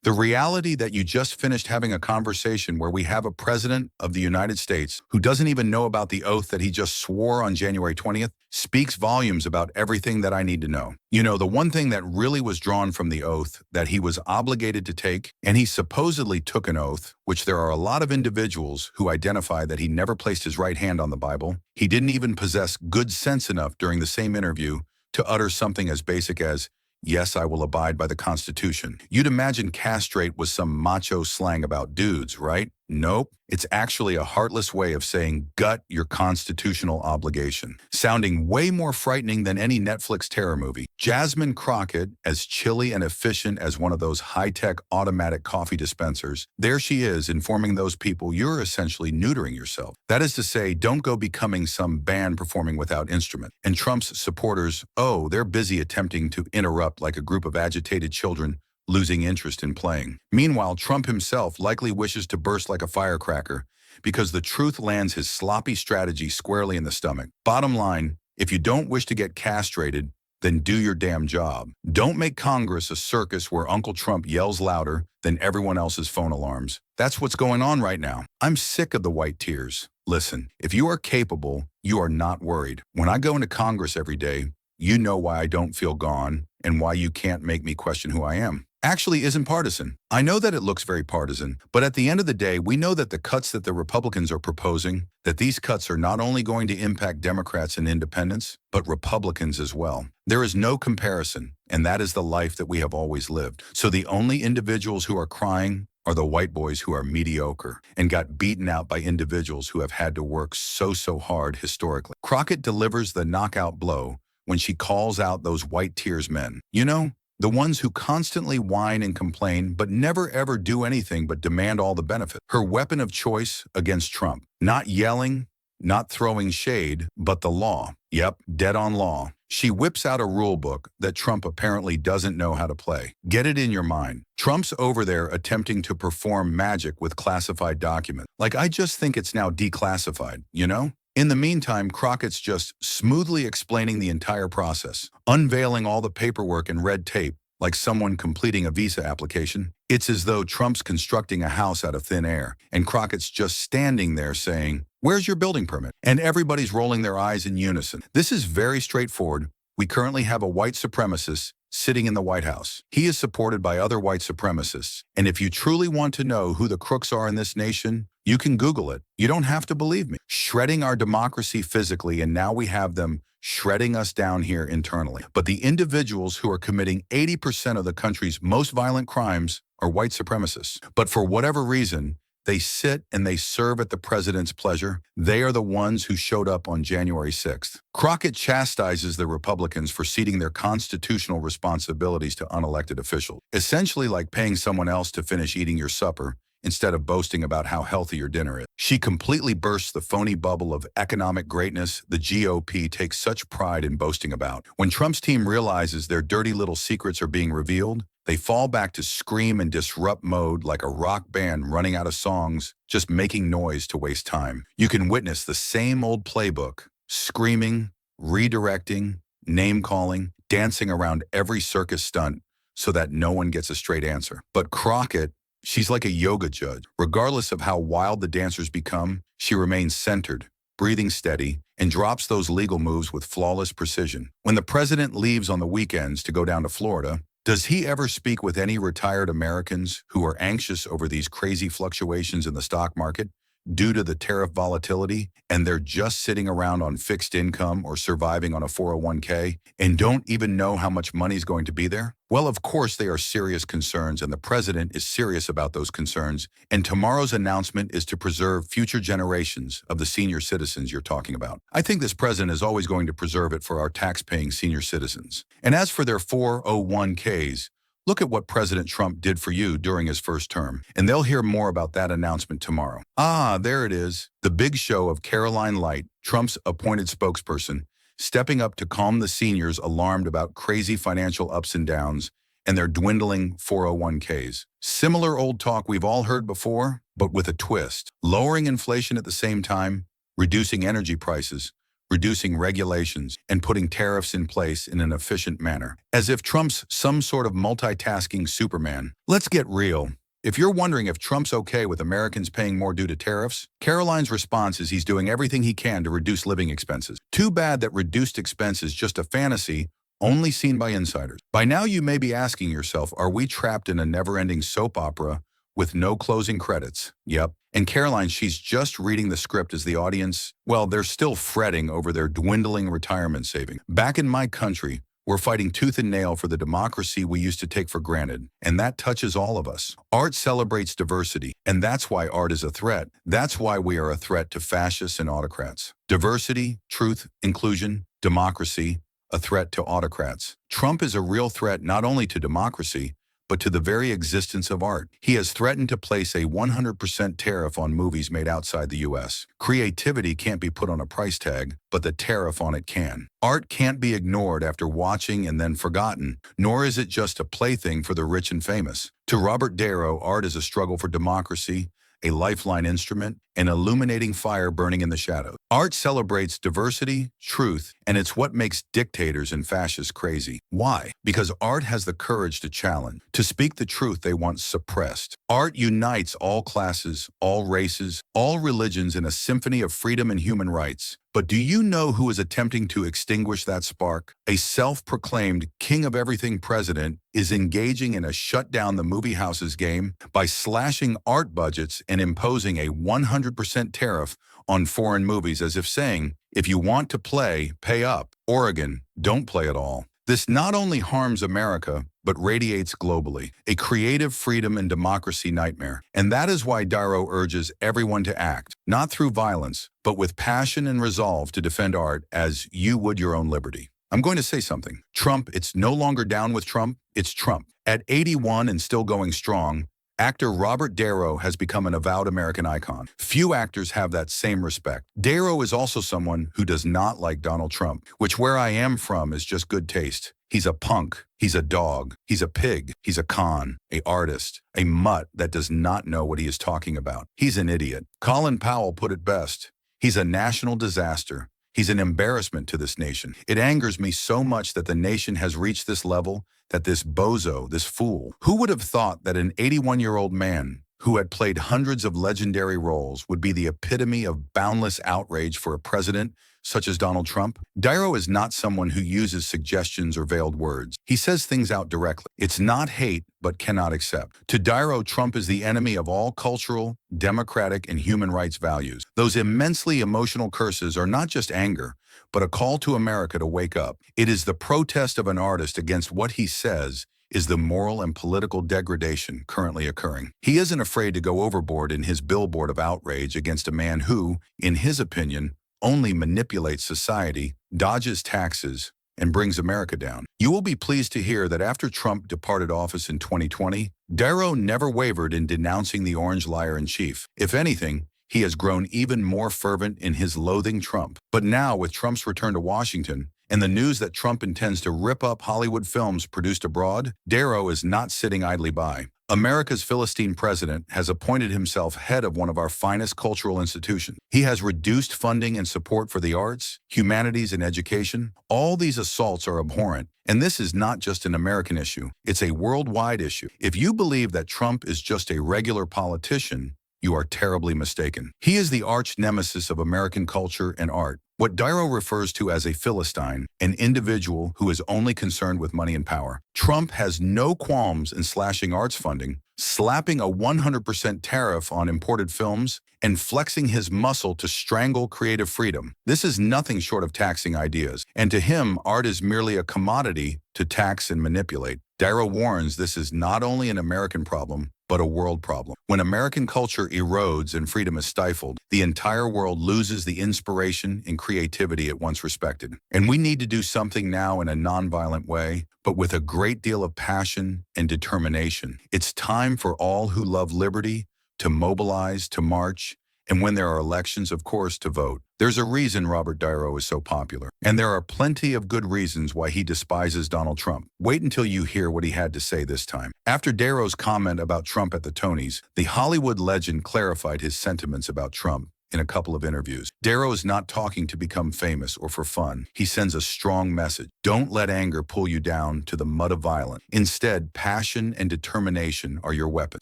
The reality that you just finished having a conversation where we have a president of the United States who doesn't even know about the oath that he just swore on January 20th speaks volumes about everything that I need to know. You know, the one thing that really was drawn from the oath that he was obligated to take, and he supposedly took an oath, which there are a lot of individuals who identify that he never placed his right hand on the Bible. He didn't even possess good sense enough during the same interview to utter something as basic as, "Yes, I will abide by the Constitution." You'd imagine castrate was some macho slang about dudes, right? Nope. It's actually a heartless way of saying gut your constitutional obligation, sounding way more frightening than any Netflix terror movie. Jasmine Crockett, as chilly and efficient as one of those high-tech automatic coffee dispensers, there she is informing those people you're essentially neutering yourself. That is to say, don't go becoming some band performing without instrument. And Trump's supporters, oh, they're busy attempting to interrupt like a group of agitated children losing interest in playing. Meanwhile, Trump himself likely wishes to burst like a firecracker because the truth lands his sloppy strategy squarely in the stomach. Bottom line, if you don't wish to get castrated, then do your damn job. Don't make Congress a circus where Uncle Trump yells louder than everyone else's phone alarms. That's what's going on right now. I'm sick of the white tears. Listen, if you are capable, you are not worried. When I go into Congress every day, you know why I don't feel gone and why you can't make me question who I am. Actually isn't partisan. I know that it looks very partisan, but at the end of the day, we know that the cuts that the Republicans are proposing, that these cuts are not only going to impact Democrats and independents, but Republicans as well. There is no comparison, and that is the life that we have always lived. So the only individuals who are crying are the white boys who are mediocre and got beaten out by individuals who have had to work so hard historically. Crockett delivers the knockout blow when she calls out those white tears men. You know, the ones who constantly whine and complain but never ever do anything but demand all the benefit. Her weapon of choice against Trump. Not yelling, not throwing shade, but the law. Yep, dead on law. She whips out a rule book that Trump apparently doesn't know how to play. Get it in your mind. Trump's over there attempting to perform magic with classified documents. Like, I just think it's now declassified, you know? In the meantime, Crockett's just smoothly explaining the entire process, unveiling all the paperwork and red tape like someone completing a visa application. It's as though Trump's constructing a house out of thin air, and Crockett's just standing there saying, "Where's your building permit?" And everybody's rolling their eyes in unison. This is very straightforward. We currently have a white supremacist sitting in the White House. He is supported by other white supremacists. And if you truly want to know who the crooks are in this nation, you can Google it. You don't have to believe me. Shredding our democracy physically, and now we have them shredding us down here internally. But the individuals who are committing 80% of the country's most violent crimes are white supremacists. But for whatever reason, they sit and they serve at the president's pleasure. They are the ones who showed up on January 6th. Crockett chastises the Republicans for ceding their constitutional responsibilities to unelected officials, essentially like paying someone else to finish eating your supper instead of boasting about how healthy your dinner is. She completely bursts the phony bubble of economic greatness the GOP takes such pride in boasting about. When Trump's team realizes their dirty little secrets are being revealed, they fall back to scream and disrupt mode like a rock band running out of songs, just making noise to waste time. You can witness the same old playbook, screaming, redirecting, name-calling, dancing around every circus stunt so that no one gets a straight answer. But Crockett, she's like a yoga judge. Regardless of how wild the dancers become, she remains centered, breathing steady, and drops those legal moves with flawless precision. When the president leaves on the weekends to go down to Florida, does he ever speak with any retired Americans who are anxious over these crazy fluctuations in the stock market due to the tariff volatility, and they're just sitting around on fixed income or surviving on a 401k and don't even know how much money's going to be there? Well, of course they are serious concerns, and the president is serious about those concerns, and tomorrow's announcement is to preserve future generations of the senior citizens you're talking about. I think this president is always going to preserve it for our tax-paying senior citizens. And as for their 401ks, look at what President Trump did for you during his first term, and they'll hear more about that announcement tomorrow. Ah, there it is, the big show of Caroline Light, Trump's appointed spokesperson, stepping up to calm the seniors alarmed about crazy financial ups and downs and their dwindling 401ks. Similar old talk we've all heard before, but with a twist. Lowering inflation at the same time, reducing energy prices, reducing regulations, and putting tariffs in place in an efficient manner. As if Trump's some sort of multitasking Superman. Let's get real. If you're wondering if Trump's okay with Americans paying more due to tariffs, Caroline's response is he's doing everything he can to reduce living expenses. Too bad that reduced expense is just a fantasy only seen by insiders. By now you may be asking yourself, are we trapped in a never-ending soap opera with no closing credits? Yep. And Caroline, she's just reading the script as the audience, well, they're still fretting over their dwindling retirement savings. Back in my country, we're fighting tooth and nail for the democracy we used to take for granted, and that touches all of us. Art celebrates diversity, and that's why art is a threat. That's why we are a threat to fascists and autocrats. Diversity, truth, inclusion, democracy, a threat to autocrats. Trump is a real threat not only to democracy, but to the very existence of art. He has threatened to place a 100% tariff on movies made outside the U.S. Creativity can't be put on a price tag, but the tariff on it can. Art can't be ignored after watching and then forgotten, nor is it just a plaything for the rich and famous. To Robert Darrow, art is a struggle for democracy, a lifeline instrument, an illuminating fire burning in the shadows. Art celebrates diversity, truth, and it's what makes dictators and fascists crazy. Why? Because art has the courage to challenge, to speak the truth they once suppressed. Art unites all classes, all races, all religions in a symphony of freedom and human rights. But do you know who is attempting to extinguish that spark? A self-proclaimed king of everything president is engaging in a shut down the movie houses game by slashing art budgets and imposing a 100% tariff on foreign movies, as if saying, if you want to play, pay up. Oregon, don't play at all. This not only harms America, but radiates globally, a creative freedom and democracy nightmare. And that is why Darrow urges everyone to act, not through violence, but with passion and resolve to defend art as you would your own liberty. I'm going to say something. Trump, it's no longer down with Trump, it's Trump. At 81 and still going strong, actor Robert Darrow has become an avowed American icon. Few actors have that same respect. Darrow is also someone who does not like Donald Trump, which where I am from is just good taste. He's a punk, he's a dog, he's a pig, he's a con, a artist, a mutt that does not know what he is talking about. He's an idiot. Colin Powell put it best. He's a national disaster. He's an embarrassment to this nation. It angers me so much that the nation has reached this level, that this bozo, this fool, who would have thought that an 81-year-old man who had played hundreds of legendary roles would be the epitome of boundless outrage for a president such as Donald Trump? Darrow is not someone who uses suggestions or veiled words. He says things out directly. It's not hate, but cannot accept. To Darrow, Trump is the enemy of all cultural, democratic, and human rights values. Those immensely emotional curses are not just anger, but a call to America to wake up. It is the protest of an artist against what he says is the moral and political degradation currently occurring. He isn't afraid to go overboard in his billboard of outrage against a man who, in his opinion, only manipulates society, dodges taxes, and brings America down. You will be pleased to hear that after Trump departed office in 2020, Darrow never wavered in denouncing the orange liar-in-chief. If anything, he has grown even more fervent in his loathing Trump. But now, with Trump's return to Washington, and the news that Trump intends to rip up Hollywood films produced abroad, Darrow is not sitting idly by. America's Philistine president has appointed himself head of one of our finest cultural institutions. He has reduced funding and support for the arts, humanities, and education. All these assaults are abhorrent, and this is not just an American issue. It's a worldwide issue. If you believe that Trump is just a regular politician, you are terribly mistaken. He is the arch nemesis of American culture and art. What Darrow refers to as a Philistine, an individual who is only concerned with money and power. Trump has no qualms in slashing arts funding, slapping a 100% tariff on imported films, and flexing his muscle to strangle creative freedom. This is nothing short of taxing ideas, and to him, art is merely a commodity to tax and manipulate. Darrow warns this is not only an American problem, but a world problem. When American culture erodes and freedom is stifled, the entire world loses the inspiration and creativity it once respected. And we need to do something now in a nonviolent way, but with a great deal of passion and determination. It's time for all who love liberty to mobilize, to march, and when there are elections, of course, to vote. There's a reason Robert Darrow is so popular, and there are plenty of good reasons why he despises Donald Trump. Wait until you hear what he had to say this time. After Darrow's comment about Trump at the Tonys, the Hollywood legend clarified his sentiments about Trump in a couple of interviews. Darrow is not talking to become famous or for fun. He sends a strong message. Don't let anger pull you down to the mud of violence. Instead, passion and determination are your weapon.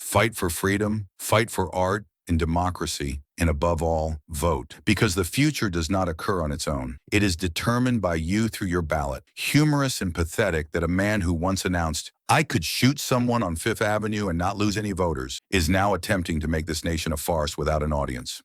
Fight for freedom, fight for art and democracy, and above all, vote. Because the future does not occur on its own. It is determined by you through your ballot. Humorous and pathetic that a man who once announced, "I could shoot someone on Fifth Avenue and not lose any voters," is now attempting to make this nation a farce without an audience.